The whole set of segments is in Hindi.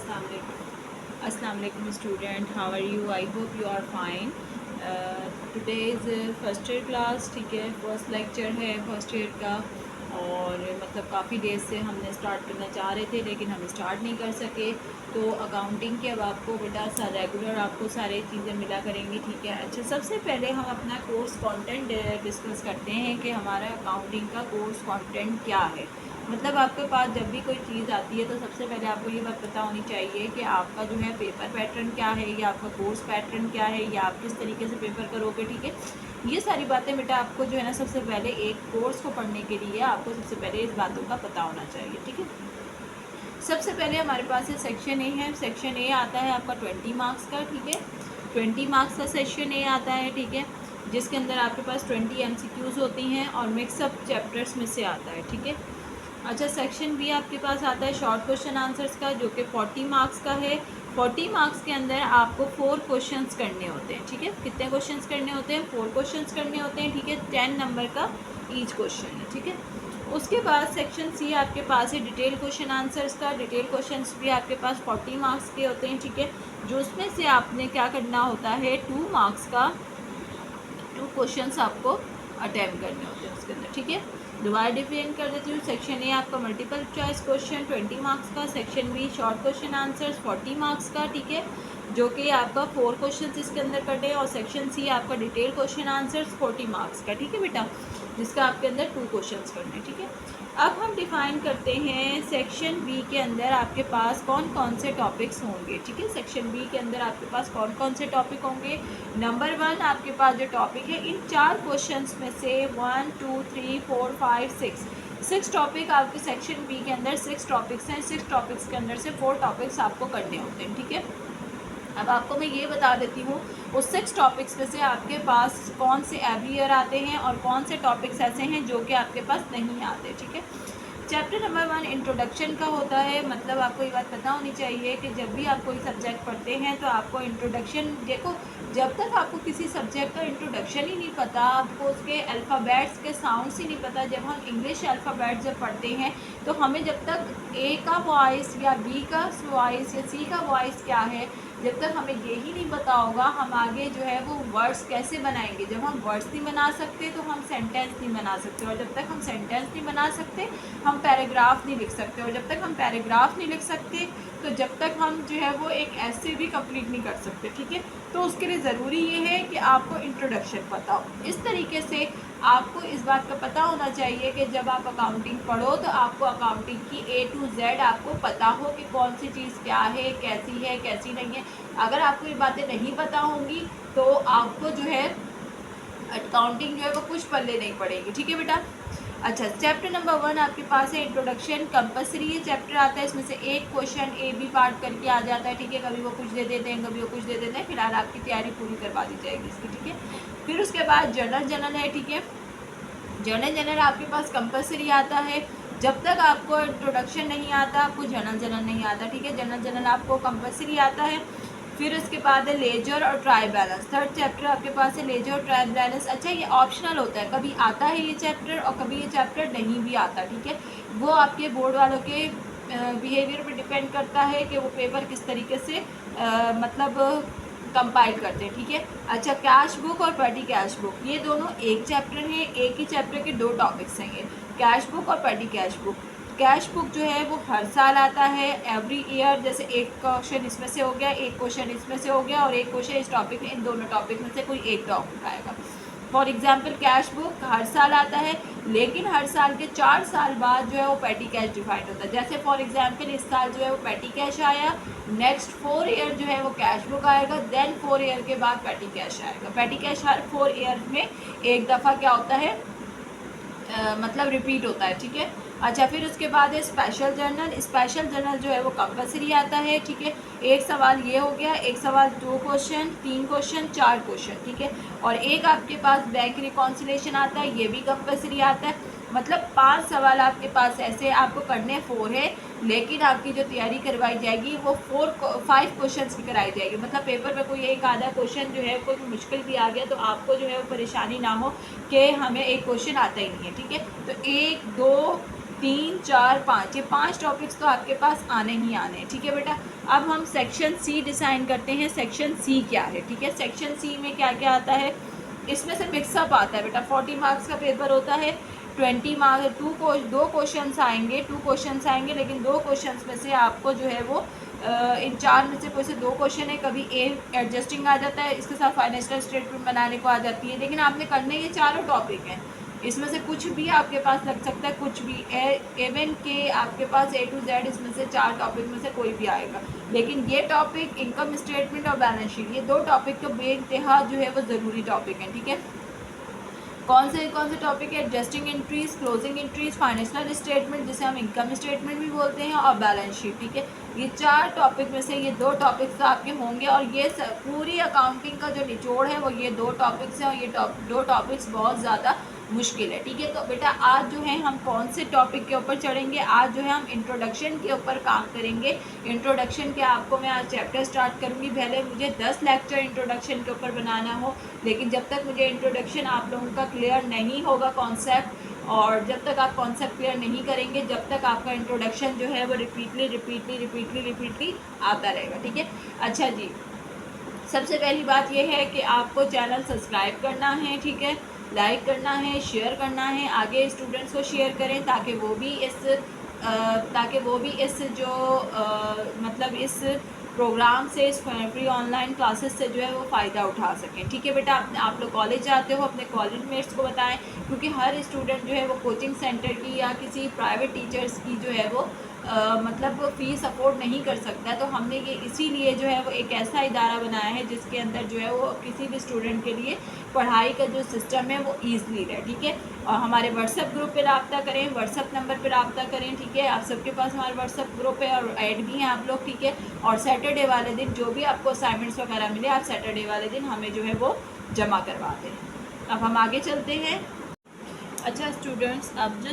Assalamu alaikum student, how are you? I hope you are fine. Today is first year class, ठीक है। फर्स्ट लेक्चर है फर्स्ट ईयर का, और मतलब काफ़ी डेज से हमने स्टार्ट करना चाह रहे थे लेकिन हम स्टार्ट नहीं कर सके। तो अकाउंटिंग के अब आपको बेटा रेगुलर आपको सारी चीज़ें मिला करेंगी, ठीक है। अच्छा, सबसे पहले हम अपना कोर्स कंटेंट डिस्कस करते हैं कि हमारा अकाउंटिंग का कोर्स कंटेंट क्या है। मतलब आपके पास जब भी कोई चीज़ आती है तो सबसे पहले आपको ये बात पता होनी चाहिए कि आपका जो है पेपर पैटर्न क्या है, या आपका कोर्स पैटर्न क्या है, या आप किस तरीके से पेपर करोगे, ठीक है। ये सारी बातें बेटा आपको जो है ना सबसे पहले एक कोर्स को पढ़ने के लिए आपको सबसे पहले इस बातों का पता होना चाहिए, ठीक है। सबसे पहले हमारे पास ये सेक्शन ए है। सेक्शन ए आता है आपका 20 मार्क्स का, ठीक है। 20 मार्क्स का सेक्शन ए आता है, ठीक है, जिसके अंदर आपके पास 20 MCQs होती हैं और मिक्सअप चैप्टर्स में से आता है, ठीक है। अच्छा, सेक्शन बी आपके पास आता है शॉर्ट क्वेश्चन आंसर्स का, जो कि 40 मार्क्स का है। 40 मार्क्स के अंदर आपको 4 क्वेश्चंस करने होते हैं, ठीक है। कितने क्वेश्चंस करने होते हैं? 4 क्वेश्चंस करने होते हैं, ठीक है। 10 नंबर का ईच क्वेश्चन है, ठीक है। उसके बाद सेक्शन सी आपके पास है डिटेल क्वेश्चन आंसर्स का। डिटेल क्वेश्चंस भी आपके पास 40 मार्क्स के होते हैं, ठीक है। जो उसमें से आपने क्या करना होता है, 2 मार्क्स का 2 क्वेश्चंस आपको अटैम्प्ट करने होते हैं उसके अंदर, ठीक है। दोबारा डिफाइन कर देती हूँ। सेक्शन ए आपका मल्टीपल चॉइस क्वेश्चन 20 मार्क्स का, section B short question answers 40 marks का, ठीक है, जो कि आपका 4 क्वेश्चन इसके अंदर कटे, और सेक्शन सी आपका डिटेल क्वेश्चन आंसर्स 40 मार्क्स का, ठीक है बेटा, जिसका आपके अंदर 2 क्वेश्चन करने, ठीक है। अब हम डिफाइन करते हैं सेक्शन बी के अंदर आपके पास कौन कौन से टॉपिक्स होंगे, ठीक है। सेक्शन बी के अंदर आपके पास कौन कौन से टॉपिक होंगे। नंबर 1 आपके पास जो टॉपिक है, इन 4 क्वेश्चंस में से 1 2 3 4 5 6 टॉपिक आपके सेक्शन बी के अंदर 6 टॉपिक्स हैं। 6 टॉपिक्स के अंदर से 4 टॉपिक्स आपको करने होते हैं, ठीक है। अब आपको मैं ये बता देती हूँ उस 6 टॉपिक्स में से आपके पास कौन से एवरी ईयर आते हैं और कौन से टॉपिक्स ऐसे हैं जो कि आपके पास नहीं आते, ठीक है। चैप्टर नंबर 1 इंट्रोडक्शन का होता है। मतलब आपको ये बात पता होनी चाहिए कि जब भी आप कोई सब्जेक्ट पढ़ते हैं तो आपको इंट्रोडक्शन, देखो, जब तक आपको किसी सब्जेक्ट का इंट्रोडक्शन ही नहीं पता, आपको उसके अल्फ़ाबेट्स के साउंड्स ही नहीं पता। जब हम इंग्लिश अल्फ़ाबेट जब पढ़ते हैं तो हमें जब तक ए का वॉइस या बी का वॉइस या सी का वॉइस क्या है, जब तक हमें ये ही नहीं पता होगा, हम आगे जो है वो वर्ड्स कैसे बनाएंगे। जब हम वर्ड्स नहीं बना सकते तो हम सेंटेंस नहीं बना सकते, और जब तक हम सेंटेंस नहीं बना सकते हम पैराग्राफ नहीं लिख सकते, और जब तक हम पैराग्राफ नहीं लिख सकते तो जब तक हम जो है वो एक ऐसे भी कंप्लीट नहीं कर सकते, ठीक है। तो उसके लिए ज़रूरी ये है कि आपको इंट्रोडक्शन पता हो। इस तरीके से आपको इस बात का पता होना चाहिए कि जब आप अकाउंटिंग पढ़ो तो आपको अकाउंटिंग की A to Z आपको पता हो कि कौन सी चीज़ क्या है, कैसी नहीं है। अगर आपको ये बातें नहीं पता होंगी तो आपको जो है अकाउंटिंग जो है वो कुछ पल्ले नहीं पड़ेगी, ठीक है बेटा। अच्छा, चैप्टर नंबर 1 आपके पास है इंट्रोडक्शन। कंपलसरी ये चैप्टर आता है, इसमें से एक क्वेश्चन ए बी पार्ट करके आ जाता है, ठीक है। कभी वो कुछ दे देते हैं, कभी वो कुछ दे देते हैं, फिलहाल आपकी तैयारी पूरी करवा दी जाएगी इसकी, ठीक है। फिर उसके बाद जनरल है, ठीक है। जनरल आपके पास कंपलसरी आता है। जब तक आपको इंट्रोडक्शन नहीं आता आपको जनरल नहीं आता, ठीक है। जनरल आपको कंपलसरी आता है। फिर उसके बाद है लेजर और ट्रायल बैलेंस। थर्ड चैप्टर आपके पास है लेजर और ट्रायल बैलेंस। अच्छा, ये ऑप्शनल होता है, कभी आता है ये चैप्टर और कभी ये चैप्टर नहीं भी आता, ठीक है। वो आपके बोर्ड वालों के बिहेवियर पर डिपेंड करता है कि वो पेपर किस तरीके से मतलब कंपाइल करते हैं, ठीक है। अच्छा, कैश बुक और पेटी कैश बुक ये दोनों एक चैप्टर है, एक ही चैप्टर के 2 टॉपिक्स हैं ये, कैश बुक और पेटी कैश बुक। कैश बुक जो है वो हर साल आता है, एवरी ईयर। जैसे एक क्वेश्चन इसमें से हो गया, एक क्वेश्चन इसमें से हो गया, और एक क्वेश्चन इस टॉपिक में, इन दोनों टॉपिक में से कोई एक टॉपिक आएगा। फॉर एग्जाम्पल कैश बुक हर साल आता है, लेकिन हर साल के 4 साल बाद जो है वो पेटी कैश डिफाइंड होता है। जैसे फॉर एग्जाम्पल इस साल जो है वो पेटी कैश आया, नेक्स्ट 4 ईयर जो है वो कैश बुक आएगा, देन 4 ईयर के बाद पेटी कैश आएगा। पेटी कैश हर 4 ईयर में एक दफ़ा क्या होता है, मतलब रिपीट होता है, ठीक है। अच्छा, फिर उसके बाद है स्पेशल जर्नल। स्पेशल जर्नल जो है वो कंपलसरी आता है, ठीक है। एक सवाल ये हो गया, एक सवाल 2 क्वेश्चन, 3 क्वेश्चन, 4 क्वेश्चन, ठीक है। और एक आपके पास बैंक रिकॉन्सिलेशन आता है, ये भी कंपलसरी आता है। मतलब 5 सवाल आपके पास ऐसे आपको करने 4 है, लेकिन आपकी जो तैयारी करवाई जाएगी वो 5 क्वेश्चन की कराई जाएगी। मतलब पेपर में कोई एक आधा क्वेश्चन जो है कोई मुश्किल भी आ गया तो आपको जो है वो परेशानी ना हो कि हमें एक क्वेश्चन आता ही नहीं है, ठीक है। तो 1 2 3, 4, 5, ये 5 टॉपिक्स तो आपके पास आने ही आने हैं। ठीक है बेटा, अब हम सेक्शन सी डिसाइन करते हैं। सेक्शन सी क्या है? ठीक है, सेक्शन सी में क्या क्या आता है? इसमें से मिक्सअप आता है बेटा। 40 मार्क्स का पेपर होता है। 20 मार्क्स, दो क्वेश्चंस आएंगे, 2 क्वेश्चंस आएंगे, लेकिन 2 क्वेश्चंस में से आपको जो है वो इन 4 में से कोई से 2 क्वेश्चन है। कभी एडजस्टिंग आ जाता है, इसके साथ फाइनेंशियल स्टेटमेंट बनाने को आ जाती है, लेकिन आपने करने ये चारों टॉपिक हैं। इसमें से कुछ भी आपके पास लग सकता है, कुछ भी एवन के आपके पास A to Z इसमें से 4 टॉपिक में से कोई भी आएगा। लेकिन ये टॉपिक इनकम स्टेटमेंट और बैलेंस शीट, ये 2 टॉपिक तो बेइंतहा जो है वो ज़रूरी टॉपिक हैं। ठीक है, कौन से टॉपिक है? Adjusting entries, closing entries, financial statement जिसे हम इनकम स्टेटमेंट भी बोलते हैं, और बैलेंस शीट। ठीक है, ये 4 टॉपिक में से ये 2 टॉपिक्स तो आपके होंगे, और ये पूरी अकाउंटिंग का जो निचोड़ है वो ये 2 टॉपिक्स हैं, और ये 2 टॉपिक्स बहुत ज़्यादा मुश्किल है। ठीक है, तो बेटा आज जो है हम कौन से टॉपिक के ऊपर चढ़ेंगे? आज जो है हम इंट्रोडक्शन के ऊपर काम करेंगे। इंट्रोडक्शन के आपको मैं आज चैप्टर स्टार्ट करूँगी। भले मुझे 10 लेक्चर इंट्रोडक्शन के ऊपर बनाना हो, लेकिन जब तक मुझे इंट्रोडक्शन आप लोगों का क्लियर नहीं होगा कॉन्सेप्ट, और जब तक आप कॉन्सेप्ट क्लियर नहीं करेंगे, जब तक आपका इंट्रोडक्शन जो है वो रिपीटली आता रहेगा। ठीक है, अच्छा जी, सबसे पहली बात यह है कि आपको चैनल सब्सक्राइब करना है। ठीक है, लाइक करना है, शेयर करना है, आगे स्टूडेंट्स को शेयर करें ताकि वो भी इस जो मतलब इस प्रोग्राम से, इस फ्री ऑनलाइन क्लासेस से जो है वो फ़ायदा उठा सकें। ठीक है बेटा, आप लोग कॉलेज जाते हो, अपने कॉलेज मेट्स को बताएं, क्योंकि हर स्टूडेंट जो है वो कोचिंग सेंटर की या किसी प्राइवेट टीचर्स की जो है वो मतलब फ़ीस अफोर्ड नहीं कर सकता है। तो हमने ये इसीलिए जो है वो एक ऐसा इदारा बनाया है जिसके अंदर जो है वो किसी भी स्टूडेंट के लिए पढ़ाई का जो सिस्टम है वो ईज़िली रहे। ठीक है, और हमारे व्हाट्सएप ग्रुप पे रब्ता करें, व्हाट्सएप नंबर पे रब्ता करें। ठीक है, आप सबके पास हमारा व्हाट्सएप ग्रुप है और ऐड भी हैं आप लोग। ठीक है, और सैटरडे वाले दिन जो भी आपको असाइनमेंट्स वगैरह मिले, आप सैटरडे वाले दिन हमें जो है वो जमा करवा दें। अब हम आगे चलते हैं। अच्छा स्टूडेंट्स, अब जो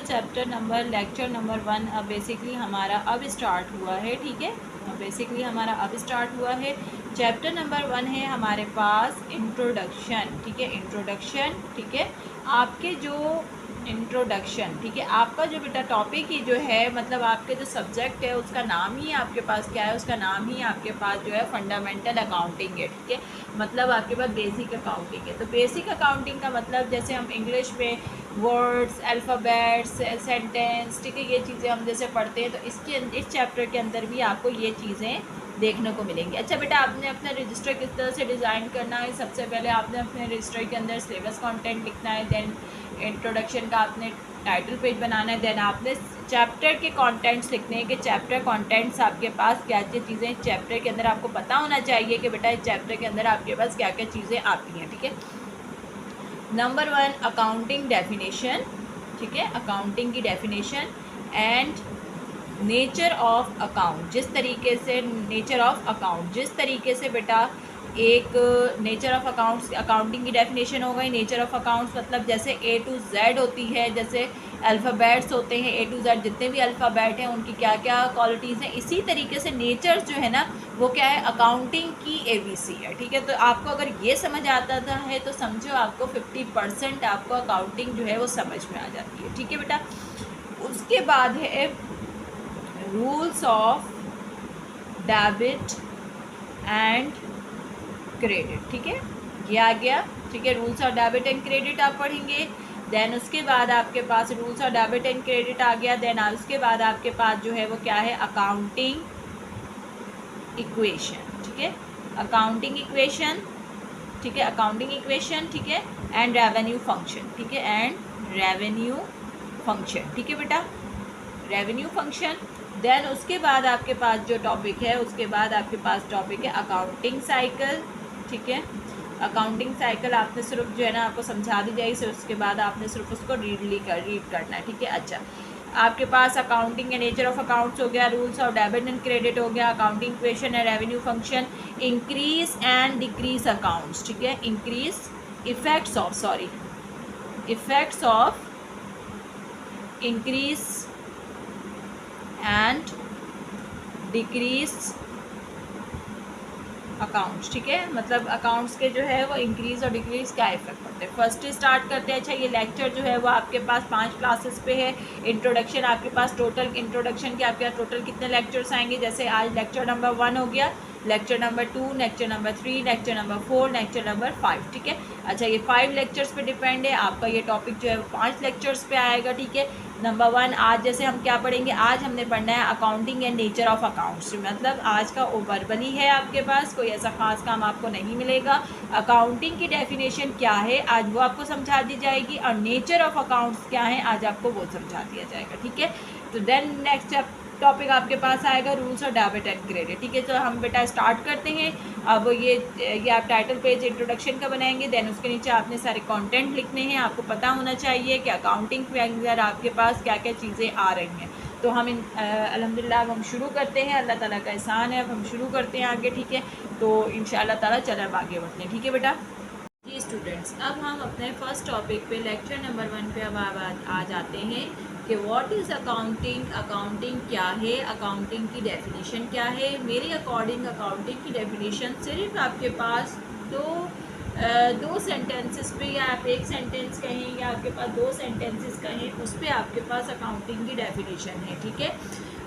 लेक्चर नंबर 1 अब बेसिकली हमारा अब स्टार्ट हुआ है। ठीक है, बेसिकली हमारा अब स्टार्ट हुआ है। चैप्टर नंबर 1 है हमारे पास इंट्रोडक्शन। ठीक है, इंट्रोडक्शन। ठीक है, आपके जो इंट्रोडक्शन, ठीक है, आपका जो बेटा टॉपिक ही जो है, मतलब आपके जो सब्जेक्ट है उसका नाम ही आपके पास क्या है? उसका नाम ही आपके पास जो है फंडामेंटल अकाउंटिंग है। ठीक है, मतलब आपके पास बेसिक अकाउंटिंग है। तो बेसिक अकाउंटिंग का मतलब जैसे हम इंग्लिश में वर्ड्स, अल्फ़ाबेट्स, सेंटेंस, ठीक है, ये चीज़ें हम जैसे पढ़ते हैं, तो इस चैप्टर के अंदर भी आपको ये चीज़ें देखने को मिलेंगी। अच्छा बेटा, आपने अपना रजिस्टर किस तरह से डिज़ाइन करना है? सबसे पहले आपने अपने रजिस्टर के अंदर सिलेबस कंटेंट लिखना है, देन इंट्रोडक्शन का आपने टाइटल पेज बनाना है, देन आपने चैप्टर के कंटेंट्स लिखने हैं कि चैप्टर कंटेंट्स आपके पास क्या क्या चीज़ें चैप्टर के अंदर आपको पता होना चाहिए कि बेटा इस चैप्टर के अंदर आपके पास क्या क्या चीज़ें आती हैं। ठीक है, नंबर 1 अकाउंटिंग डेफिनेशन। ठीक है, अकाउंटिंग की definition and nature of account. जिस तरीके से जिस तरीके से बेटा एक नेचर ऑफ अकाउंट्स, अकाउंटिंग की डेफिनेशन हो गई। नेचर ऑफ अकाउंट्स मतलब जैसे A to Z होती है, जैसे अल्फ़ाबेट्स होते हैं A to Z, जितने भी अल्फ़ाबेट हैं उनकी क्या क्या क्वालिटीज़ हैं, इसी तरीके से नेचर जो है ना वो क्या है? अकाउंटिंग की ABC है। ठीक है, तो आपको अगर ये समझ आता था है तो समझो आपको 50% आपको अकाउंटिंग जो है वो समझ में आ जाती है। ठीक है बेटा, उसके बाद है rules of debit and credit. ठीक है, ये आ गया। ठीक है, rules of debit and credit आप पढ़ेंगे। देन उसके बाद आपके पास rules of debit and credit आ गया। देन उसके बाद आपके पास जो है वो क्या है? Accounting equation. ठीक है, अकाउंटिंग इक्वेशन। ठीक है, अकाउंटिंग इक्वेशन। ठीक है, एंड रेवेन्यू फंक्शन। ठीक है, एंड रेवेन्यू फंक्शन। ठीक है बेटा, रेवेन्यू फंक्शन। देन उसके बाद आपके पास जो टॉपिक है, उसके बाद आपके पास टॉपिक है अकाउंटिंग साइकिल। ठीक है, अकाउंटिंग साइकिल आपने सिर्फ जो है ना आपको समझा दी जाएगी, फिर उसके बाद आपने सिर्फ उसको रीड करना है। ठीक है, अच्छा आपके पास accounting and nature of accounts हो गया, rules of debit and credit हो गया, accounting equation and revenue function, increase and decrease accounts. ठीक है, effects of increase and decrease accounts, ठीक है। मतलब अकाउंट्स के जो है वो इंक्रीज़ और डिक्रीज़ क्या इफेक्ट पड़ते हैं। फर्स्ट स्टार्ट करते हैं। अच्छा, ये लेक्चर जो है वो आपके पास 5 क्लासेस पे है। इंट्रोडक्शन आपके पास टोटल, इंट्रोडक्शन के आपके पास टोटल कितने लेक्चर्स आएंगे, जैसे आज लेक्चर नंबर 1 हो गया, lecture number 2, lecture number 3, lecture number 4, lecture number 5, ठीक है। अच्छा, ये 5 लेक्चर्स पे डिपेंड है आपका ये टॉपिक जो है 5 लेक्चर्स पे आएगा, ठीक है। नंबर 1, आज जैसे हम क्या पढ़ेंगे, आज हमने पढ़ना है accounting and nature of accounts. मतलब आज का ओवरबली है आपके पास, कोई ऐसा खास काम आपको नहीं मिलेगा। अकाउंटिंग की डेफिनेशन क्या है आज वो आपको समझा दी जाएगी, और नेचर ऑफ अकाउंट्स क्या है आज आपको वो समझा दिया जाएगा, ठीक है। तो देन नेक्स्ट टॉपिक आपके पास आएगा रूल्स और डेबिट एंड क्रेडिट, ठीक है। तो हम बेटा स्टार्ट करते हैं। अब ये आप टाइटल पेज इंट्रोडक्शन का बनाएंगे, देन उसके नीचे आपने सारे कंटेंट लिखने हैं। आपको पता होना चाहिए कि अकाउंटिंग के अंदर आपके पास क्या क्या चीज़ें आ रही हैं। तो हम अल्हम्दुलिल्लाह अब हम शुरू करते हैं। अल्लाह ताला का एहसान है, अब हम शुरू करते हैं आगे, ठीक है। तो इंशाअल्लाह ताला चलें अब आगे बढ़ते हैं, ठीक है बेटा। जी स्टूडेंट्स, अब हम अपने फर्स्ट टॉपिक पे लेक्चर नंबर 1 पे अब आ जाते हैं कि व्हाट इज़ अकाउंटिंग। अकाउंटिंग क्या है, अकाउंटिंग की डेफिनेशन क्या है। मेरे अकॉर्डिंग अकाउंटिंग की डेफिनेशन सिर्फ आपके पास दो सेंटेंसेस पे, या आप एक सेंटेंस कहें या आपके पास 2 सेंटेंसेस कहें, उस पर आपके पास अकाउंटिंग की डेफिनेशन है, ठीक है।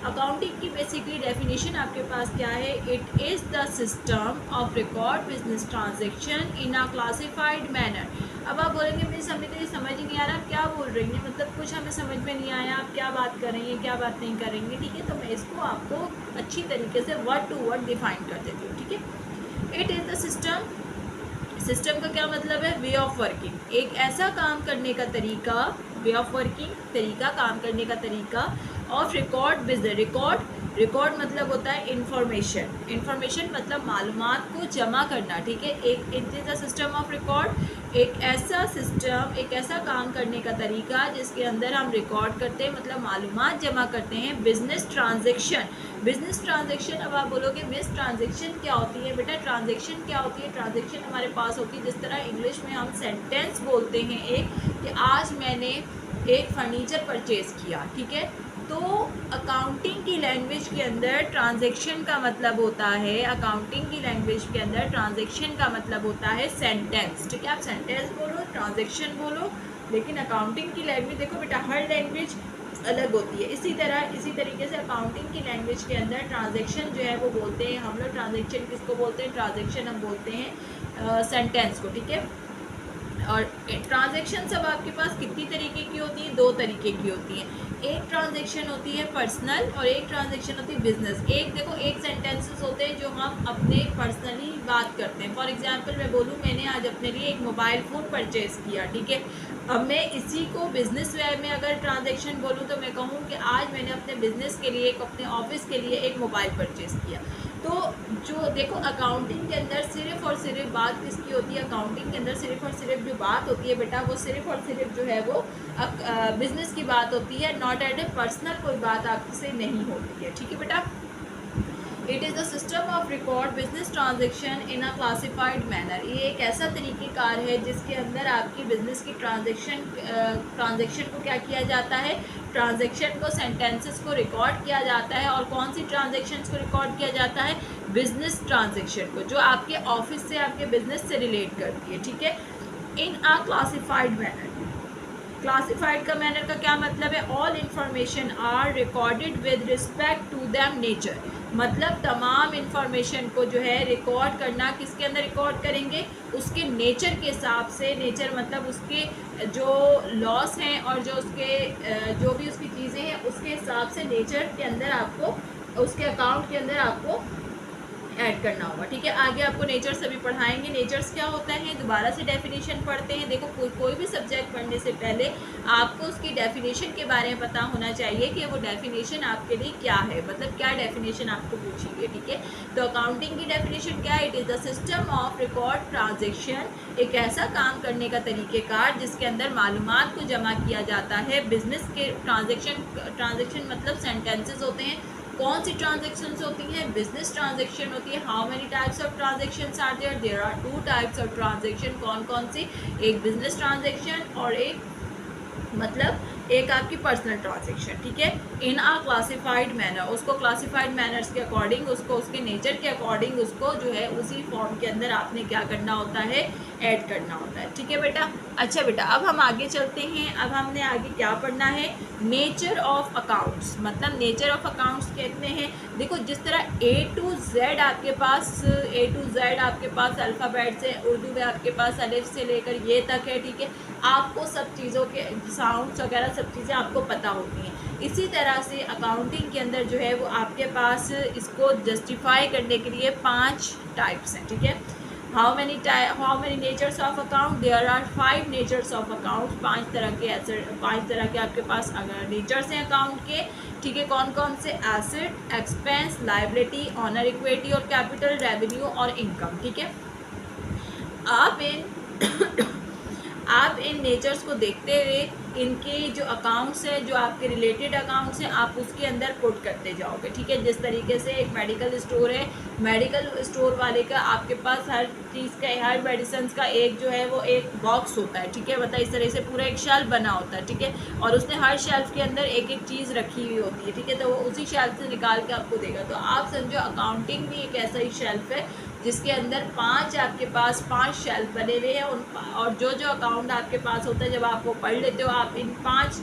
अकाउंटिंग की बेसिकली डेफिनेशन आपके पास क्या है, it is the system of record business transaction in a classified manner. अब आप बोलेंगे मेरी हमें तो समझ ही नहीं आ रहा आप क्या बोल रही हैं, मतलब कुछ हमें समझ में नहीं आया, आप क्या बात कर रही हैं, क्या बात नहीं कर रही हैं, ठीक है। तो मैं इसको आपको अच्छी तरीके से वर्ड टू वर्ड डिफाइन कर देती हूँ, ठीक है। It is the system, system का क्या मतलब है, वे ऑफ वर्किंग, एक ऐसा काम करने का तरीका, वे ऑफ वर्किंग तरीका, काम करने का तरीका, ऑफ रिकॉर्ड बिजनेस, रिकॉर्ड मतलब होता है इंफॉर्मेशन, इंफॉर्मेशन मतलब मालूमात को जमा करना, ठीक है। एक it is a system of record, एक ऐसा सिस्टम, एक ऐसा काम करने का तरीका जिसके अंदर हम रिकॉर्ड करते हैं, मतलब मालूमात जमा करते हैं। बिजनेस ट्रांजेक्शन, बिजनेस ट्रांजेक्शन, अब आप बोलोगे मिस ट्रांजेक्शन क्या होती है, बेटा ट्रांजेक्शन क्या होती है। ट्रांजेक्शन हमारे पास होती है जिस तरह इंग्लिश में हम सेंटेंस बोलते हैं एक, कि आज मैंने एक फर्नीचर परचेज़ किया, ठीक है। तो अकाउंटिंग की लैंग्वेज के अंदर ट्रांजैक्शन का मतलब होता है, अकाउंटिंग की लैंग्वेज के अंदर ट्रांजैक्शन का मतलब होता है सेंटेंस, ठीक है। आप सेंटेंस बोलो, ट्रांजैक्शन बोलो, लेकिन अकाउंटिंग की लैंग्वेज देखो बेटा हर लैंग्वेज अलग होती है। इसी तरीके से अकाउंटिंग की लैंग्वेज के अंदर ट्रांजैक्शन जो है वो बोलते हैं हम लोग, ट्रांजैक्शन किसको बोलते हैं, ट्रांजैक्शन हम बोलते हैं सेंटेंस को, ठीक है। और ट्रांजैक्शन सब आपके पास कितनी तरीके की होती है, 2 तरीके की होती हैं। एक ट्रांजैक्शन होती है पर्सनल और एक ट्रांजैक्शन होती है बिजनेस। एक देखो, एक सेंटेंसेस होते हैं जो हम अपने पर्सनली बात करते हैं। फॉर एग्जांपल मैं बोलूँ मैंने आज अपने लिए एक मोबाइल फ़ोन परचेज़ किया, ठीक है। अब मैं इसी को बिज़नेस वे में अगर ट्रांजैक्शन बोलूँ तो मैं कहूँ कि आज मैंने अपने बिज़नेस के लिए, अपने ऑफिस के लिए एक मोबाइल परचेज़ किया। तो जो देखो अकाउंटिंग के अंदर सिर्फ़ और सिर्फ बात किसकी होती है, अकाउंटिंग के अंदर सिर्फ़ और सिर्फ जो बात होती है बेटा वो सिर्फ़ और सिर्फ जो है वो बिज़नेस की बात होती है, नॉट एट ए पर्सनल कोई बात आपसे नहीं होती है, ठीक है बेटा। It is the system of record business transaction in a classified manner, ये एक ऐसा तरीक़ेकार है जिसके अंदर आपकी बिज़नेस की ट्रांजेक्शन को क्या किया जाता है, ट्रांजेक्शन को, सेंटेंसेस को रिकॉर्ड किया जाता है। और कौन सी ट्रांजेक्शन्स को रिकॉर्ड किया जाता है, बिजनेस ट्रांजेक्शन को, जो आपके ऑफिस से, आपके बिजनेस से रिलेट करती है, ठीक है। In a classified manner, classified का मैनर का क्या मतलब है, all information are recorded with respect to them nature, मतलब तमाम इंफॉर्मेशन को जो है रिकॉर्ड करना, किसके अंदर रिकॉर्ड करेंगे, उसके नेचर के हिसाब से। नेचर मतलब उसके जो लॉस हैं और जो उसके जो भी उसकी चीज़ें हैं उसके हिसाब से नेचर के अंदर आपको, उसके अकाउंट के अंदर आपको ऐड करना होगा, ठीक है। आगे आपको नेचर्स अभी पढ़ाएंगे, नेचर्स क्या होता है, दोबारा से डेफिनेशन पढ़ते हैं। देखो कोई भी सब्जेक्ट पढ़ने से पहले आपको उसकी डेफिनेशन के बारे में पता होना चाहिए कि वो डेफिनेशन आपके लिए क्या है, मतलब क्या डेफिनेशन आपको पूछेंगे, ठीक है। तो अकाउंटिंग की डेफिनेशन क्या है, it is the system of record transaction, एक ऐसा काम करने का तरीक़ेकार जिसके अंदर मालूमात को जमा किया जाता है। बिजनेस के ट्रांजेक्शन मतलब सेंटेंसेस होते हैं। कौन सी ट्रांजेक्शन्स होती हैं, बिजनेस ट्रांजेक्शन होती है। How many types of transactions are there, there are 2 types of transaction. कौन कौन सी, एक बिजनेस ट्रांजेक्शन और एक मतलब एक आपकी पर्सनल ट्रांजेक्शन, ठीक है, इन आ क्लासिफाइड मैनर, उसको क्लासिफाइड मैनर्स के अकॉर्डिंग, उसको उसके नेचर के अकॉर्डिंग उसको जो है उसी फॉर्म के अंदर आपने क्या करना होता है, ऐड करना होता है, ठीक है बेटा। अच्छा बेटा, अब हम आगे चलते हैं। अब हमने आगे क्या पढ़ना है, नेचर ऑफ अकाउंट्स। मतलब नेचर ऑफ अकाउंट्स कहते हैं, देखो जिस तरह A to Z आपके पास अल्फ़ाबेट्स है, उर्दू में आपके पास अलिफ से लेकर ये तक है, ठीक है, आपको सब चीज़ों के साउंड्स वगैरह सब चीज़ें आपको पता होती हैं। इसी तरह से अकाउंटिंग के अंदर जो है वो आपके पास इसको जस्टिफाई करने के लिए 5 टाइप्स हैं, ठीक है। How many natures of account, there are 5 natures of account. 5 तरह के आपके पास नेचर्स हैं अकाउंट के, ठीक है। कौन कौन से, asset, expense, liability, owner, equity और कैपिटल, रेवेन्यू और इनकम, ठीक है। आप इन नेचर्स को देखते हुए इनके जो अकाउंट्स हैं, जो आपके रिलेटेड अकाउंट्स हैं, आप उसके अंदर पुट करते जाओगे, ठीक है। जिस तरीके से एक मेडिकल स्टोर है, मेडिकल स्टोर वाले का आपके पास हर चीज़ का, हर मेडिसिन का एक जो है वो एक बॉक्स होता है, ठीक है, मतलब इस तरह से पूरा एक शेल्फ बना होता है, ठीक है, और उसने हर शेल्फ के अंदर एक एक चीज़ रखी हुई होती है, ठीक है, तो वो उसी शेल्फ से निकाल के आपको देगा। तो आप समझो अकाउंटिंग भी एक ऐसा ही शेल्फ है जिसके अंदर 5 आपके पास 5 शेल्फ बने हुए हैं और जो जो अकाउंट आपके पास होता है, जब आप वो पढ़ लेते हो, आप इन 5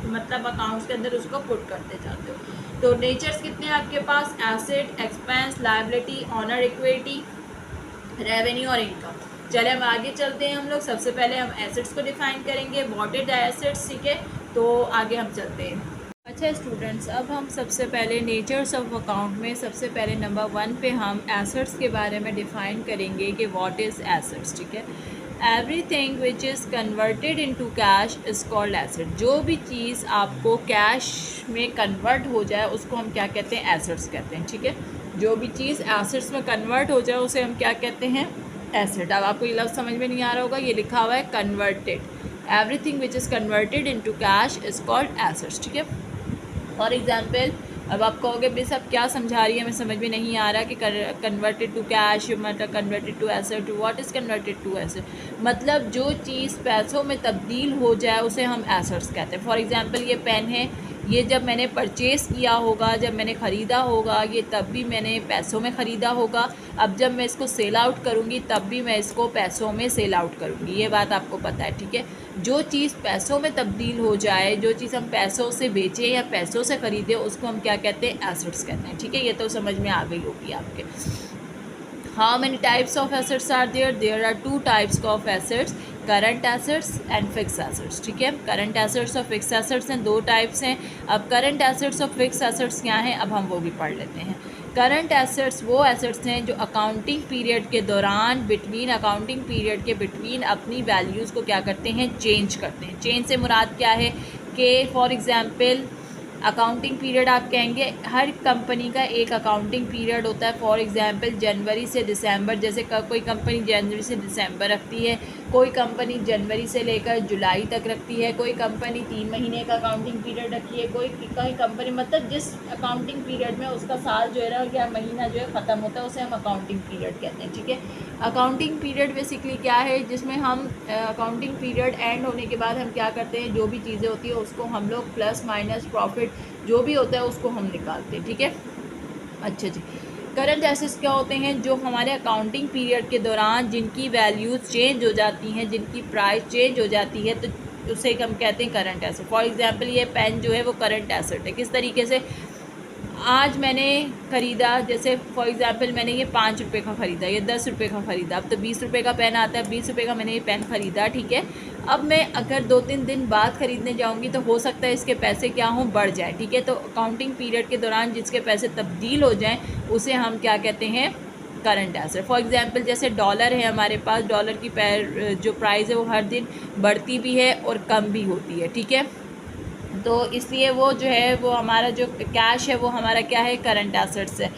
मतलब अकाउंट्स के अंदर उसको पुट करते जाते हो। तो नेचर्स कितने हैं आपके पास, asset, expense, liability, owner, equity, revenue और इनकम। चले हम आगे चलते हैं। हम लोग सबसे पहले हम एसेट्स को डिफाइन करेंगे, व्हाट इज एसेट्स, ठीक है। तो आगे हम चलते हैं। अच्छा स्टूडेंट्स, अब हम सबसे पहले नेचर्स ऑफ अकाउंट में सबसे पहले नंबर 1 पे हम एसेट्स के बारे में डिफ़ाइन करेंगे कि व्हाट इज़ एसेट्स, ठीक है। Everything which is converted into cash is called asset. जो भी चीज़ आपको कैश में कन्वर्ट हो जाए उसको हम क्या कहते हैं, एसेट्स कहते हैं, ठीक है। जो भी चीज़ एसेट्स में कन्वर्ट हो जाए उसे हम क्या कहते हैं, एसेट। अब आपको ये लफ्ज़ समझ में नहीं आ रहा होगा, ये लिखा हुआ है converted. Everything which is converted into cash is called assets, ठीक है। फॉर एग्ज़ाम्पल, अब आप कहोगे बेस अब क्या समझा रही है, हमें समझ में नहीं आ रहा कि कन्वर्टेड टू कैश मतलब converted to asset, what is converted to asset, मतलब जो चीज़ पैसों में तब्दील हो जाए उसे हम एसेट्स कहते हैं। फॉर एग्ज़ाम्पल, ये पेन है, ये जब मैंने परचेज़ किया होगा, जब मैंने ख़रीदा होगा, ये तब भी मैंने पैसों में ख़रीदा होगा। अब जब मैं इसको सेल आउट करूँगी तब भी मैं इसको पैसों में सेल आउट करूँगी, ये बात आपको पता है, ठीक है। जो चीज़ पैसों में तब्दील हो जाए, जो चीज़ हम पैसों से बेचें या पैसों से ख़रीदें, उसको हम क्या कहते हैं, एसेट्स कहते हैं, ठीक है। ये तो समझ में आ गई होगी आपके। How many types of assets are there, there are 2 types of assets, current assets and fix assets, ठीक है। करंट एसेट्स और फिक्स एसेट्स हैं, 2 टाइप्स हैं। अब करंट एसेट्स और फिक्स एसेट्स क्या हैं, अब हम वो भी पढ़ लेते हैं। करंट एसेट्स वो एसेट्स हैं जो अकाउंटिंग पीरियड के दौरान अकाउंटिंग पीरियड के बिटवीन अपनी वैल्यूज़ को क्या करते हैं, चेंज करते हैं। चेंज से मुराद क्या है कि फॉर एग्ज़ाम्पल अकाउंटिंग पीरियड आप कहेंगे, हर कंपनी का एक अकाउंटिंग पीरियड होता है। फॉर एग्ज़ाम्पल जनवरी से दिसंबर, जैसे कोई कंपनी जनवरी से दिसंबर रखती है, कोई कंपनी जनवरी से लेकर जुलाई तक रखती है, कोई कंपनी 3 महीने का अकाउंटिंग पीरियड रखी है, कोई कंपनी मतलब जिस अकाउंटिंग पीरियड में उसका साल जो है ना या महीना जो है ख़त्म होता है उसे हम अकाउंटिंग पीरियड कहते हैं, ठीक है। अकाउंटिंग पीरियड बेसिकली क्या है, जिसमें हम अकाउंटिंग पीरियड एंड होने के बाद हम क्या करते हैं, जो भी चीज़ें होती है उसको हम लोग प्लस माइनस प्रॉफिट जो भी होता है उसको हम निकालते हैं, ठीक है। अच्छा जी, करंट एसेट्स क्या होते हैं, जो हमारे अकाउंटिंग पीरियड के दौरान जिनकी वैल्यूज़ चेंज हो जाती हैं, जिनकी प्राइस चेंज हो जाती है, तो उसे हम कहते हैं करंट एसेट। फॉर एग्जांपल, ये पेन जो है वो करंट एसेट है। किस तरीके से, आज मैंने ख़रीदा, जैसे फॉर एग्ज़ाम्पल मैंने ये 5 रुपये का ख़रीदा, ये 10 रुपये का ख़रीदा, अब तो 20 रुपये का पेन आता है, 20 रुपये का मैंने ये पेन ख़रीदा, ठीक है। अब मैं अगर 2-3 दिन बाद ख़रीदने जाऊंगी तो हो सकता है इसके पैसे क्या हों, बढ़ जाए, ठीक है। तो अकाउंटिंग पीरियड के दौरान जिसके पैसे तब्दील हो जाएं उसे हम क्या कहते हैं, करंट एसेट। फॉर एग्ज़ाम्पल, जैसे डॉलर है हमारे पास, डॉलर की जो प्राइस है वो हर दिन बढ़ती भी है और कम भी होती है, ठीक है। तो इसलिए वो जो है वो हमारा जो कैश है वो हमारा क्या है, करंट एसेट्स है।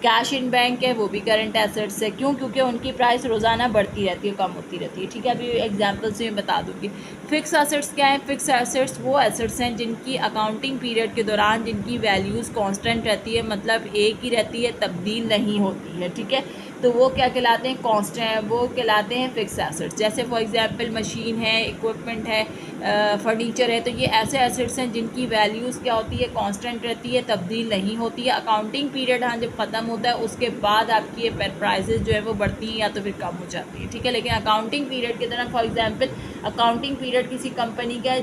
कैश इन बैंक है वो भी करंट एसेट्स है। क्यों, क्योंकि उनकी प्राइस रोज़ाना बढ़ती रहती है, कम होती रहती है, ठीक है। अभी एग्जांपल से मैं बता दूँगी। फिक्स एसेट्स क्या है, फिक्स एसेट्स वो एसेट्स हैं जिनकी अकाउंटिंग पीरियड के दौरान जिनकी वैल्यूज़ कांस्टेंट रहती है, मतलब एक ही रहती है, तब्दील नहीं होती है, ठीक है। तो वो क्या कहलाते हैं, कांस्टेंट, वो कहलाते हैं फिक्स एसेट्स। जैसे फॉर एग्जांपल मशीन है, इक्विपमेंट है, फर्नीचर है, तो ये ऐसे एसेट्स हैं जिनकी वैल्यूज़ क्या होती है, कांस्टेंट रहती है, तब्दील नहीं होती है। अकाउंटिंग पीरियड हाँ जब ख़त्म होता है उसके बाद आपकी ये प्राइसेस जो है वो बढ़ती हैं या तो फिर कम हो जाती है, ठीक है। लेकिन अकाउंटिंग पीरियड के दौरान फॉर एग्जांपल अकाउंटिंग पीरियड किसी कंपनी का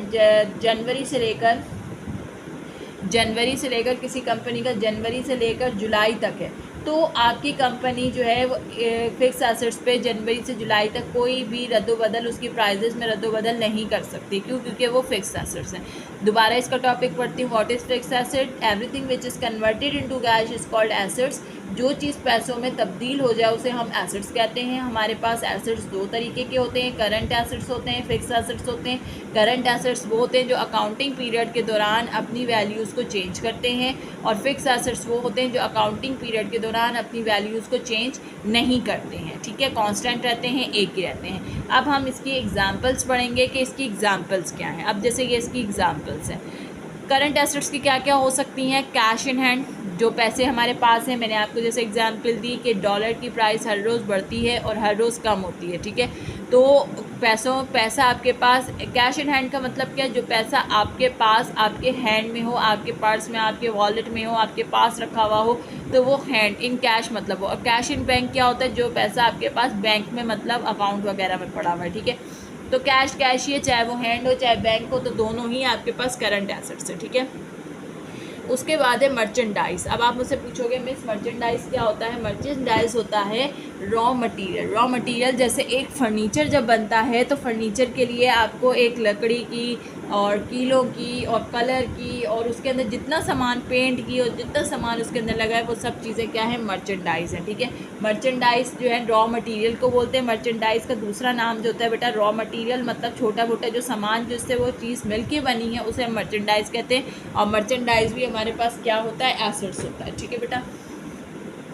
जनवरी से लेकर जुलाई तक है, तो आपकी कंपनी जो है वो फिक्स एसेट्स पे जनवरी से जुलाई तक कोई भी रद्दोबदल उसकी प्राइजेस में रद्दोबदल नहीं कर सकती। क्यों? क्योंकि वो फिक्स एसेट्स हैं। दोबारा इसका टॉपिक पढ़ती हूँ। What is fix asset? Everything which is converted into cash is called assets. जो चीज़ पैसों में तब्दील हो जाए उसे हम एसेट्स कहते हैं। हमारे पास एसेट्स दो तरीके के होते हैं, करंट एसेट्स होते हैं, फिक्स एसेट्स होते हैं। करंट एसेट्स वो होते हैं जो अकाउंटिंग पीरियड के दौरान अपनी वैल्यूज़ को चेंज करते हैं, और फिक्स एसेट्स वो होते हैं जो अकाउंटिंग पीरियड के दौरान अपनी वैल्यूज़ को चेंज नहीं करते हैं, ठीक है, कांस्टेंट रहते हैं, एक ही रहते हैं। अब हम इसकी एग्जांपल्स पढ़ेंगे कि इसकी एग्जांपल्स क्या हैं। अब जैसे ये इसकी एग्जांपल्स हैं, करंट एसेट्स की क्या क्या हो सकती हैं? कैश इन हैंड, जो पैसे हमारे पास हैं। मैंने आपको जैसे एग्जांपल दी कि डॉलर की प्राइस हर रोज़ बढ़ती है और हर रोज़ कम होती है, ठीक है। तो पैसा आपके पास, कैश इन हैंड का मतलब क्या है? जो पैसा आपके पास, आपके हैंड में हो, आपके पर्स में, आपके वॉलेट में हो, आपके पास रखा हुआ हो, तो वो हैंड इन कैश मतलब हो। और कैश इन बैंक क्या होता है? जो पैसा आपके पास बैंक में मतलब अकाउंट वगैरह में पड़ा हुआ है, ठीक है। तो कैश ही है, चाहे वो हैंड हो चाहे बैंक हो, तो दोनों ही आपके पास करंट एसेट्स है, ठीक है। उसके बाद है मर्चेंडाइज। अब आप मुझसे पूछोगे मिस मर्चेंडाइज क्या होता है? मर्चेंडाइज होता है रॉ मटेरियल। रॉ मटेरियल जैसे एक फर्नीचर जब बनता है तो फर्नीचर के लिए आपको एक लकड़ी की और कीलों की और कलर की और उसके अंदर जितना सामान पेंट की और जितना सामान उसके अंदर लगा है वो सब चीज़ें क्या है? मर्चेंडाइज है, ठीक है। मर्चेंडाइज जो है रॉ मटेरियल को बोलते हैं। मर्चेंडाइज का दूसरा नाम जो होता है बेटा रॉ मटेरियल, मतलब छोटा मोटा जो सामान जिससे वो चीज़ मिलके बनी है उसे हम मर्चेंडाइज कहते हैं। और मर्चेंडाइज भी हमारे पास क्या होता है? एसेट्स होता है, ठीक है बेटा।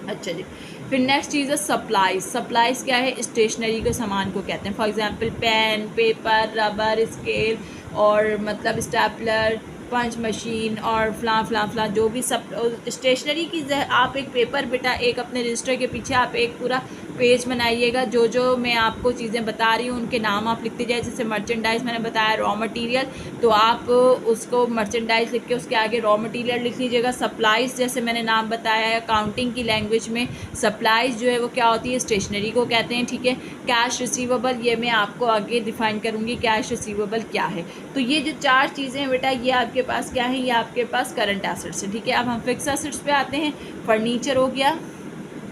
अच्छा जी, फिर नेक्स्ट चीज़ है सप्लाईज। सप्लाईज क्या है? स्टेशनरी के सामान को कहते हैं। For example pen, paper, rubber, scale और मतलब स्टेपलर, पंच मशीन और फलां जो भी सब स्टेशनरी की। आप एक पेपर बेटा एक अपने रजिस्टर के पीछे आप एक पूरा पेज बनाइएगा, जो मैं आपको चीज़ें बता रही हूँ उनके नाम आप लिखते जाए। जैसे मर्चेंडाइज मैंने बताया रॉ मटेरियल, तो आप उसको मर्चेंडाइज लिख के उसके आगे रॉ मटेरियल लिख लीजिएगा। सप्लाईज जैसे मैंने नाम बताया है अकाउंटिंग की लैंग्वेज में, सप्लाईज जो है वो क्या होती है? स्टेशनरी को कहते हैं, ठीक है। कैश रिसीवेबल, ये मैं आपको आगे डिफाइन करूँगी कैश रिसीवेबल क्या है। तो ये जो चार चीज़ें हैं बेटा ये आपके पास क्या है? ये आपके पास करंट एसेट्स है, ठीक है। अब हम फिक्स एसेट्स पे आते हैं। फर्नीचर हो गया,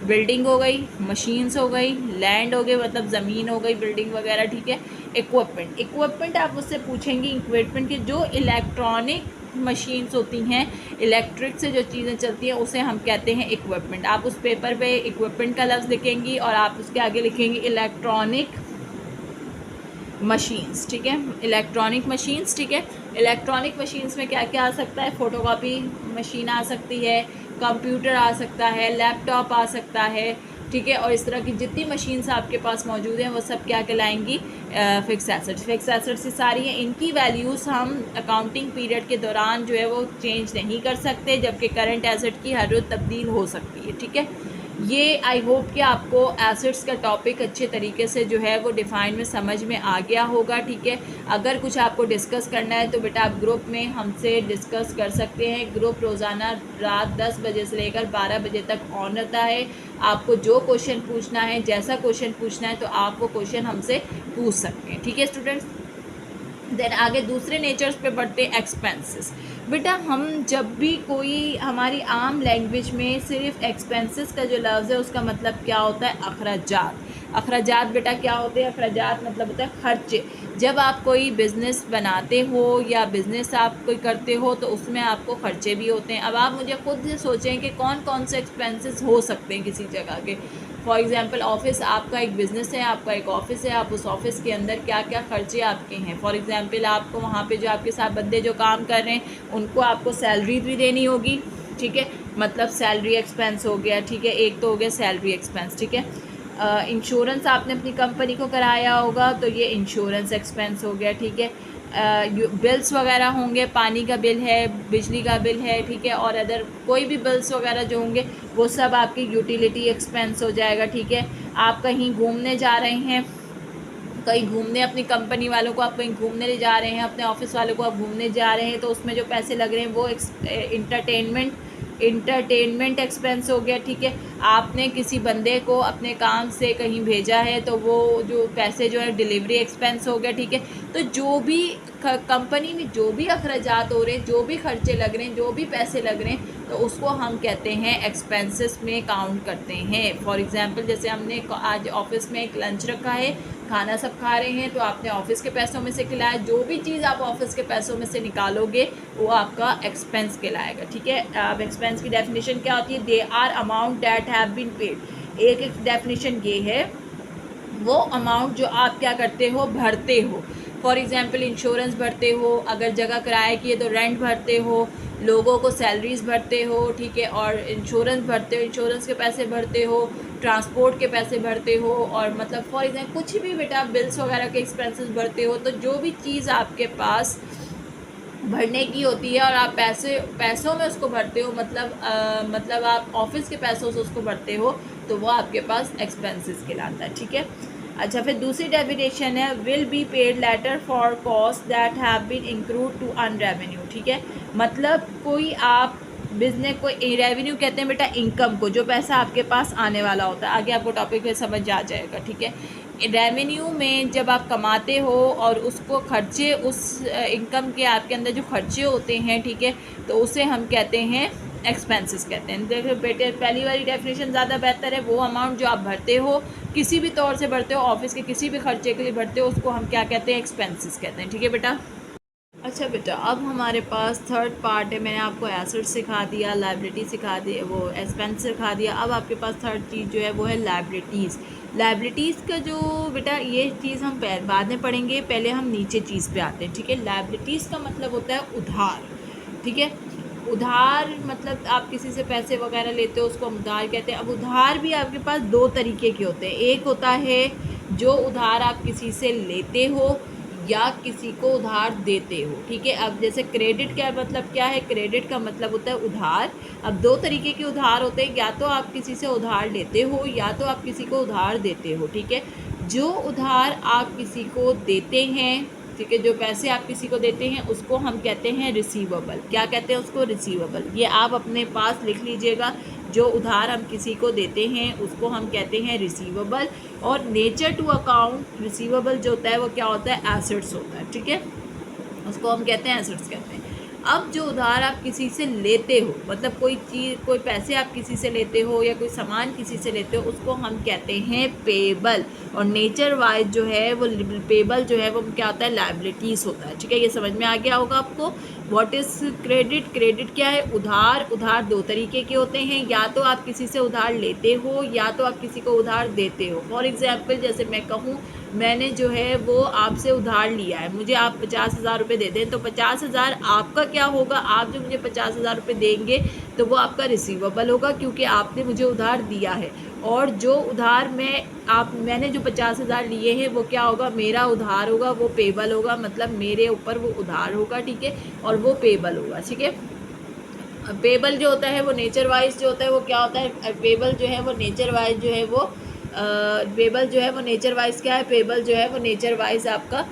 बिल्डिंग हो गई, मशीन्स हो गई, लैंड हो गई मतलब ज़मीन हो गई, बिल्डिंग वगैरह, ठीक है। इक्विपमेंट आप मुझसे पूछेंगे इक्विपमेंट की जो इलेक्ट्रॉनिक मशीन्स होती हैं, इलेक्ट्रिक से जो चीज़ें चलती हैं उसे हम कहते हैं इक्विपमेंट। आप उस पेपर पे इक्विपमेंट का लफ्ज़ लिखेंगी और आप उसके आगे लिखेंगी इलेक्ट्रॉनिक मशीन्स, ठीक है। इलेक्ट्रॉनिक मशीन्स, ठीक है। इलेक्ट्रॉनिक मशीन्स में क्या क्या आ सकता है? फ़ोटोकॉपी मशीन आ सकती है, कंप्यूटर आ सकता है, लैपटॉप आ सकता है, ठीक है। और इस तरह की जितनी मशीन्स आपके पास मौजूद हैं वो सब क्या कहलाएंगी? Fix assets. फिक्स एसेट्स ही सारी हैं। इनकी वैल्यूज़ हम अकाउंटिंग पीरियड के दौरान जो है वो चेंज नहीं कर सकते, जबकि करंट एसेट की हर रोज़ तब्दील हो सकती है, ठीक है। ये आई होप कि आपको एसेट्स का टॉपिक अच्छे तरीके से जो है वो डिफ़ाइन में समझ में आ गया होगा, ठीक है। अगर कुछ आपको डिस्कस करना है तो बेटा आप ग्रुप में हमसे डिस्कस कर सकते हैं। ग्रुप रोज़ाना रात 10 बजे से लेकर 12 बजे तक ऑन रहता है। आपको जो क्वेश्चन पूछना है, जैसा क्वेश्चन पूछना है तो आप वो क्वेश्चन हमसे पूछ सकते हैं, ठीक है स्टूडेंट्स। देन आगे दूसरे नेचर्स पे बढ़ते हैं एक्सपेंसेस। बेटा हम जब भी कोई हमारी आम लैंग्वेज में सिर्फ एक्सपेंसेस का जो लफ्ज़ है उसका मतलब क्या होता है? अखराजात। अखराजात बेटा क्या होते हैं? अखराजात मतलब होता है खर्चे। जब आप कोई बिज़नेस बनाते हो या बिज़नेस आप कोई करते हो तो उसमें आपको ख़र्चे भी होते हैं। अब आप मुझे खुद से सोचें कि कौन कौन से एक्सपेंसेस हो सकते हैं किसी जगह के। फॉर एग्ज़ाम्पल ऑफ़िस, आपका एक बिज़नेस है, आपका एक ऑफ़िस है, आप उस ऑफ़िस के अंदर क्या क्या ख़र्चे आपके हैं। फॉर एग्ज़ाम्पल आपको वहाँ पे जो आपके साथ बंदे जो काम कर रहे हैं उनको आपको सैलरी भी देनी होगी, ठीक है, मतलब सैलरी एक्सपेंस हो गया, ठीक है। एक तो हो गया सैलरी एक्सपेंस, ठीक है। इंश्योरेंस आपने अपनी कंपनी को कराया होगा तो ये इंश्योरेंस एक्सपेंस हो गया, ठीक है। बिल्स वगैरह होंगे, पानी का बिल है, बिजली का बिल है, ठीक है, और अदर कोई भी बिल्स वगैरह जो होंगे वो सब आपकी यूटिलिटी एक्सपेंस हो जाएगा, ठीक है। आप कहीं घूमने जा रहे हैं कहीं घूमने, अपनी कंपनी वालों को आप कहीं घूमने ले जा रहे हैं, अपने ऑफिस वालों को आप घूमने जा रहे हैं, तो उसमें जो पैसे लग रहे हैं वो इंटरटेनमेंट एक्सपेंस हो गया, ठीक है। आपने किसी बंदे को अपने काम से कहीं भेजा है तो वो जो पैसे जो है डिलीवरी एक्सपेंस हो गया, ठीक है। तो जो भी कंपनी में जो भी अखराजात हो रहे हैं, जो भी खर्चे लग रहे हैं, जो भी पैसे लग रहे हैं, तो उसको हम कहते हैं एक्सपेंसेस में काउंट करते हैं। फॉर एग्जांपल जैसे हमने आज ऑफिस में एक लंच रखा है, खाना सब खा रहे हैं, तो आपने ऑफिस के पैसों में से खिलाया, जो भी चीज़ आप ऑफिस के पैसों में से निकालोगे वो आपका एक्सपेंस कहलाएगा, ठीक है। अब एक्सपेंस की डेफिनेशन क्या होती है? They are amount that have been paid. एक डेफिनेशन ये है, वो अमाउंट जो आप क्या करते हो, भरते हो। फॉर एग्जांपल इंश्योरेंस भरते हो, अगर जगह किराए की है तो रेंट भरते हो, लोगों को सैलरीज भरते हो, ठीक है, और इंश्योरेंस भरते हो, इंश्योरेंस के पैसे भरते हो, ट्रांसपोर्ट के पैसे भरते हो, और मतलब फॉर एग्जांपल कुछ भी बेटा बिल्स वगैरह के एक्सपेंसेस भरते हो। तो जो भी चीज़ आपके पास भरने की होती है और आप पैसों में उसको भरते हो, मतलब आप ऑफिस के पैसों से उसको भरते हो, तो वो आपके पास एक्सपेंसेस कहलाता है, ठीक है। अच्छा, फिर दूसरी डेफिनेशन है will be paid later for cost that have been include to earn revenue, ठीक है। मतलब कोई आप बिजनेस को, रेवेन्यू कहते हैं बेटा इनकम को, जो पैसा आपके पास आने वाला होता है। आगे आपको टॉपिक में समझ आ जाएगा, ठीक है। रेवेन्यू में जब आप कमाते हो और उसको खर्चे, उस इनकम के आपके अंदर जो खर्चे होते हैं, ठीक है, तो उसे हम कहते हैं एक्सपेंसेस कहते हैं। देखो बेटे, पहली वाली डेफिनेशन ज़्यादा बेहतर है। वो अमाउंट जो आप भरते हो, किसी भी तौर से भरते हो, ऑफिस के किसी भी खर्चे के लिए भरते हो, उसको हम क्या कहते हैं? एक्सपेंसेस कहते हैं, ठीक है बेटा। अच्छा बेटा, अब हमारे पास थर्ड पार्ट है। मैंने आपको एसेट सिखा दिया, लायबिलिटी सिखा दी, वो एक्सपेंस सिखा दिया। अब आपके पास थर्ड चीज़ जो है वो है लायबिलिटीज़। लायबिलिटीज़ का जो बेटा ये चीज़ हम बाद में पढ़ेंगे, पहले हम नीचे चीज़ पे आते हैं, ठीक है। लायबिलिटीज़ का मतलब होता है उधार, ठीक है। उधार मतलब आप किसी से पैसे वगैरह लेते हो, उसको हम उधार कहते हैं। अब उधार भी आपके पास दो तरीके के होते हैं। एक होता है जो उधार आप किसी से लेते हो या किसी को उधार देते हो, ठीक है। अब जैसे क्रेडिट का मतलब क्या है? क्रेडिट का मतलब होता है उधार। अब दो तरीके के उधार होते हैं, या तो आप किसी से उधार लेते हो या तो आप किसी को उधार देते हो, ठीक है। जो उधार आप किसी को देते हैं, ठीक है, जो पैसे आप किसी को देते हैं उसको हम कहते हैं रिसीवेबल। क्या कहते हैं उसको? रिसीवेबल। ये आप अपने पास लिख लीजिएगा। जो उधार हम किसी को देते हैं उसको हम कहते हैं रिसीवेबल। और नेचर टू अकाउंट रिसीवेबल जो होता है वो क्या होता है? एसेट्स होता है, ठीक है। उसको हम कहते हैं एसेट्स कहते हैं। अब जो उधार आप किसी से लेते हो, मतलब कोई चीज़, कोई पैसे आप किसी से लेते हो या कोई सामान किसी से लेते हो, उसको हम कहते हैं पेबल। और नेचर वाइज जो है वो पेबल जो है वो क्या होता है? लायबिलिटीज़ होता है, ठीक है। ये समझ में आ गया होगा आपको। What is credit? क्रेडिट क्या है? उधार। उधार दो तरीके के होते हैं, या तो आप किसी से उधार लेते हो या तो आप किसी को उधार देते हो। फॉर एग्जाम्पल जैसे मैं कहूँ, मैंने जो है वो आपसे उधार लिया है, मुझे आप 50,000 रुपये दे दें, तो 50,000 आपका क्या होगा? आप जो मुझे 50,000 रुपये देंगे तो वो आपका रिसीवेबल होगा, क्योंकि आपने मुझे उधार दिया है। और जो उधार मैंने जो 50,000 लिए हैं वो क्या होगा? मेरा उधार होगा, वो पेबल होगा, मतलब मेरे ऊपर वो उधार होगा, ठीक है, और वो पेबल होगा, ठीक है। पेबल जो होता है वो नेचर वाइज जो होता है वो क्या होता है? पेबल जो है वो नेचर वाइज जो है वो पेबल जो है वो नेचर वाइज क्या है? पेबल जो है वो नेचर वाइज आपका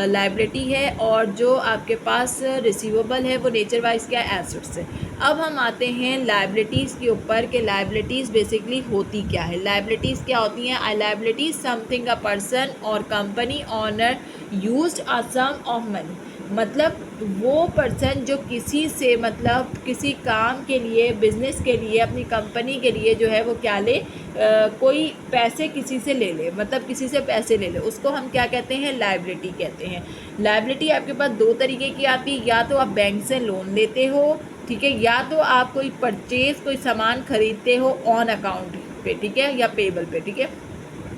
लायबिलिटी है, और जो आपके पास रिसीवेबल है वो नेचर वाइज क्या है? एसेट्स है। अब हम आते हैं लायबिलिटीज़ के ऊपर कि लायबिलिटीज़ बेसिकली होती क्या है। लायबिलिटीज़ क्या होती हैं? I liabilities something a person और company owner used a sum of money. मतलब वो पर्सन जो किसी से, मतलब किसी काम के लिए, बिजनेस के लिए, अपनी कंपनी के लिए जो है वो क्या ले, कोई पैसे किसी से ले ले, मतलब किसी से पैसे ले ले, उसको हम क्या कहते हैं? लायबिलिटी कहते हैं। लायबिलिटी आपके पास दो तरीके की आती है, या तो आप बैंक से लोन लेते हो, ठीक है, या तो आप कोई परचेज, कोई सामान खरीदते हो ऑन अकाउंट पे, ठीक है, या पेबल पे, ठीक है।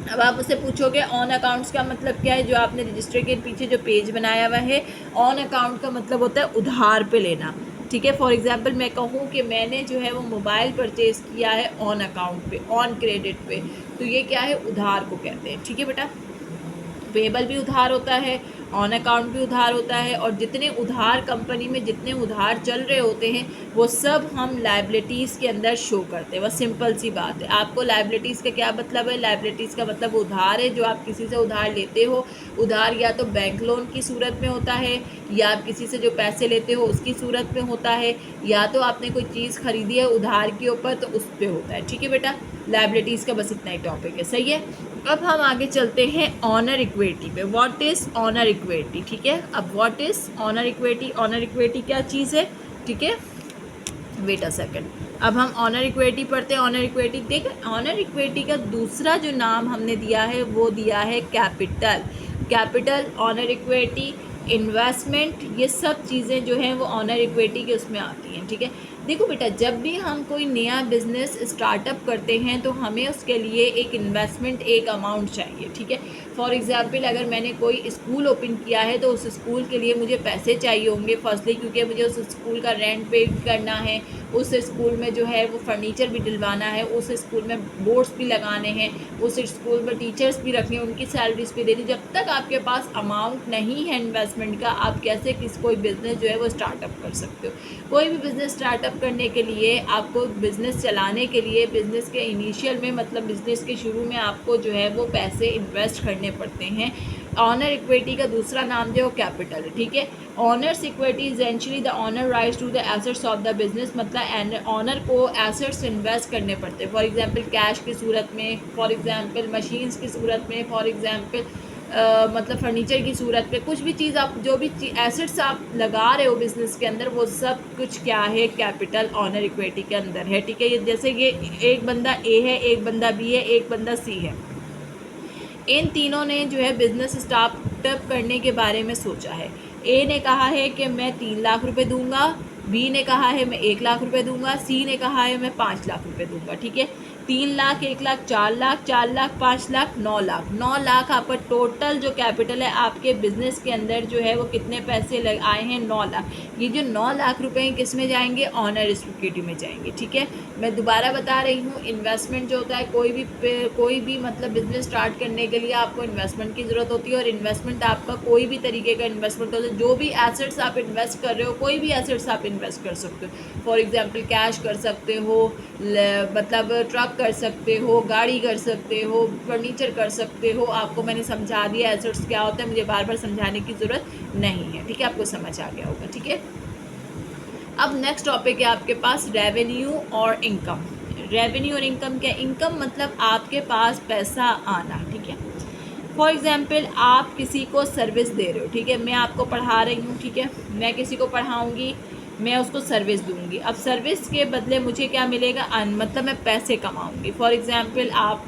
अब आप उससे पूछोगे ऑन अकाउंट्स का मतलब क्या है? जो आपने रजिस्टर के पीछे जो पेज बनाया हुआ है, ऑन अकाउंट का मतलब होता है उधार पे लेना, ठीक है। फॉर एग्जांपल मैं कहूँ कि मैंने जो है वो मोबाइल परचेज़ किया है ऑन अकाउंट पे, ऑन क्रेडिट पे, तो ये क्या है? उधार को कहते हैं, ठीक है बेटा। पेबल भी उधार होता है, ऑन अकाउंट भी उधार होता है, और जितने उधार कंपनी में जितने उधार चल रहे होते हैं वो सब हम लायबिलिटीज़ के अंदर शो करते हैं। बस सिंपल सी बात है। आपको लायबिलिटीज़ का क्या मतलब है? लायबिलिटीज़ का मतलब उधार है, जो आप किसी से उधार लेते हो। उधार या तो बैंक लोन की सूरत में होता है, या आप किसी से जो पैसे लेते हो उसकी सूरत में होता है, या तो आपने कोई चीज़ खरीदी है उधार के ऊपर तो उस पर होता है। ठीक है बेटा, लायबिलिटीज़ का बस इतना ही टॉपिक है। सही है। अब हम आगे चलते हैं ऑनर इक्विटी पे। What is honour equity? ठीक है, अब what is honour equity? Honour equity क्या चीज़ है? ठीक है, वेट अ सेकंड। अब हम ऑनर इक्विटी पढ़ते हैं। ऑनर इक्विटी देख, ऑनर इक्विटी का दूसरा जो नाम हमने दिया है वो दिया है capital. Capital, honour equity, investment, ये सब चीज़ें जो हैं वो ऑनर इक्विटी के उसमें आती हैं। ठीक है, देखो बेटा, जब भी हम कोई नया बिज़नेस स्टार्टअप करते हैं तो हमें उसके लिए एक इन्वेस्टमेंट, एक अमाउंट चाहिए। ठीक है, फॉर एग्ज़ाम्पल अगर मैंने कोई स्कूल ओपन किया है तो उस स्कूल के लिए मुझे पैसे चाहिए होंगे फर्स्टली, क्योंकि मुझे उस स्कूल का रेंट पे करना है, उस स्कूल में जो है वो फर्नीचर भी डलवाना है, उस स्कूल में बोर्ड्स भी लगाने हैं, उस स्कूल में टीचर्स भी रखने हैं, उनकी सैलरीज भी देनी। जब तक आपके पास अमाउंट नहीं है इन्वेस्टमेंट का, आप कैसे कोई बिज़नेस जो है वो स्टार्टअप कर सकते हो? कोई भी बिज़नेस स्टार्टअप करने के लिए, आपको बिज़नेस चलाने के लिए, बिज़नेस के इनिशियल में मतलब बिज़नेस के शुरू में आपको जो है वो पैसे इन्वेस्ट करने पड़ते हैं। ऑनर इक्विटी का दूसरा नाम जो है वो कैपिटल है। ठीक है, owner's equity essentially the owner rise to the assets of the business, मतलब ऑनर को एसेट्स इन्वेस्ट करने पड़ते हैं। फॉर एग्जांपल कैश की सूरत में, फॉर एग्जांपल मशीन्स की सूरत में, फॉर एग्जांपल मतलब फर्नीचर की सूरत में, कुछ भी चीज़ आप जो भी एसेट्स आप लगा रहे हो बिज़नेस के अंदर, वो सब कुछ क्या है? कैपिटल ऑनर इक्विटी के अंदर है। ठीक है, ये जैसे ये एक बंदा ए है, एक बंदा बी है, एक बंदा सी है। इन तीनों ने जो है बिज़नेस स्टार्टअप करने के बारे में सोचा है। ए ने कहा है कि मैं 3 लाख रुपए दूंगा, बी ने कहा है मैं 1 लाख रुपए दूंगा, सी ने कहा है मैं 5 लाख रुपए दूंगा। ठीक है, 3 लाख, 1 लाख, 4 लाख, 4 लाख, 5 लाख, 9 लाख। 9 लाख आपका टोटल जो कैपिटल है आपके बिजनेस के अंदर जो है वो कितने पैसे आए हैं? 9 लाख। ये जो 9 लाख रुपए हैं किस में जाएंगे? ऑनर इक्विटी में जाएंगे। ठीक है, मैं दोबारा बता रही हूँ, इन्वेस्टमेंट जो होता है कोई भी मतलब बिजनेस स्टार्ट करने के लिए आपको इन्वेस्टमेंट की ज़रूरत होती है। और इन्वेस्टमेंट आपका कोई भी तरीके का इन्वेस्टमेंट होता है, जो भी एसेट्स आप इन्वेस्ट कर रहे हो, कोई भी एसेट्स आप इन्वेस्ट कर सकते हो। फॉर एग्जांपल कैश कर सकते हो, मतलब ट्रक कर सकते हो, गाड़ी कर सकते हो, फर्नीचर कर सकते हो। आपको मैंने समझा दिया एसेट्स क्या होता है, मुझे बार बार समझाने की ज़रूरत नहीं है। ठीक है, आपको समझ आ गया होगा। ठीक है, अब नेक्स्ट टॉपिक है आपके पास रेवेन्यू और इनकम। रेवेन्यू और इनकम क्या? इनकम मतलब आपके पास पैसा आना। ठीक है, फॉर एग्जाम्पल आप किसी को सर्विस दे रहे हो। ठीक है, मैं आपको पढ़ा रही हूँ, ठीक है, मैं किसी को पढ़ाऊँगी, मैं उसको सर्विस दूँगी। अब सर्विस के बदले मुझे क्या मिलेगा? मतलब मैं पैसे कमाऊँगी। फॉर एग्जाम्पल आप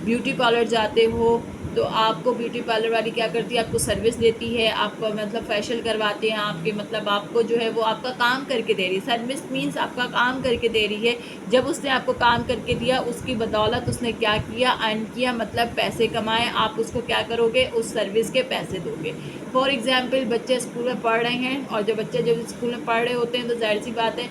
ब्यूटी पार्लर जाते हो तो आपको ब्यूटी पार्लर वाली क्या करती है? आपको सर्विस देती है, आपको मतलब फेशियल करवाते हैं आपके, मतलब आपको जो है वो आपका काम करके दे रही है। सर्विस मीन्स आपका काम करके दे रही है। जब उसने आपको काम करके दिया, उसकी बदौलत उसने क्या किया? अर्न किया, मतलब पैसे कमाए। आप उसको क्या करोगे? उस सर्विस के पैसे दोगे। फॉर एग्जाम्पल बच्चे स्कूल में पढ़ रहे हैं, और जब बच्चे जब स्कूल में पढ़ रहे होते हैं तो जाहिर सी बात है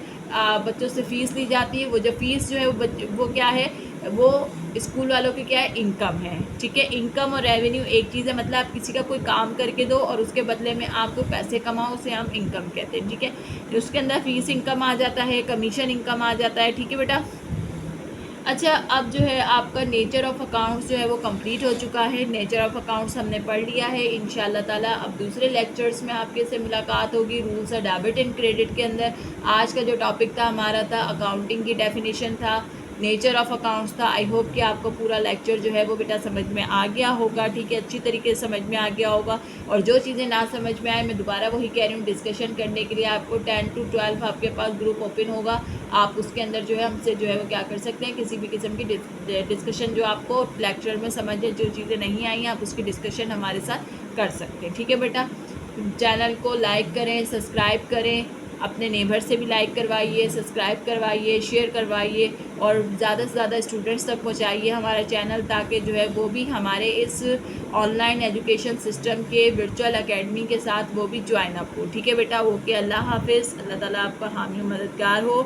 बच्चों से फ़ीस ली जाती है। वो जो फ़ीस जो है वो क्या है? वो स्कूल वालों की क्या है? इनकम है। ठीक है, इनकम और रेवेन्यू एक चीज़ है, मतलब आप किसी का कोई काम करके दो और उसके बदले में आपको पैसे कमाओ, उसे हम इनकम कहते हैं। ठीक है, उसके अंदर फ़ीस इनकम आ जाता है, कमीशन इनकम आ जाता है। ठीक है बेटा, अच्छा, अब जो है आपका नेचर ऑफ़ अकाउंट्स जो है वो कंप्लीट हो चुका है। नेचर ऑफ़ अकाउंट्स हमने पढ़ लिया है। इंशाल्लाह ताला अब दूसरे लेक्चर्स में आपके से मुलाकात होगी रूल्स और डेबिट एंड क्रेडिट के अंदर। आज का जो टॉपिक था हमारा था अकाउंटिंग की डेफिनेशन था, नेचर ऑफ़ अकाउंट्स था। आई होप कि आपको पूरा लेक्चर जो है वो बेटा समझ में आ गया होगा। ठीक है, अच्छी तरीके से समझ में आ गया होगा। और जो चीज़ें ना समझ में आए, मैं दोबारा वही कह रही हूँ, डिस्कशन करने के लिए आपको 10 to 12 आपके पास ग्रुप ओपन होगा। आप उसके अंदर जो है हमसे जो है वो क्या कर सकते हैं, किसी भी किस्म की डिस्कशन, जो आपको लेक्चर में समझ जो चीज़ें नहीं आई हैं आप उसकी डिस्कशन हमारे साथ कर सकते हैं। ठीक है बेटा, चैनल को लाइक करें, सब्सक्राइब करें, अपने नेबर से भी लाइक करवाइए, सब्सक्राइब करवाइए, शेयर करवाइए, और ज़्यादा से ज़्यादा स्टूडेंट्स तक पहुँचाइए हमारा चैनल, ताकि जो है वो भी हमारे इस ऑनलाइन एजुकेशन सिस्टम के वर्चुअल एकेडमी के साथ वो भी ज्वाइन अप हो। ठीक है बेटा, ओके, अल्लाह हाफिज़। अल्लाह ताला आपका हामी मददगार हो।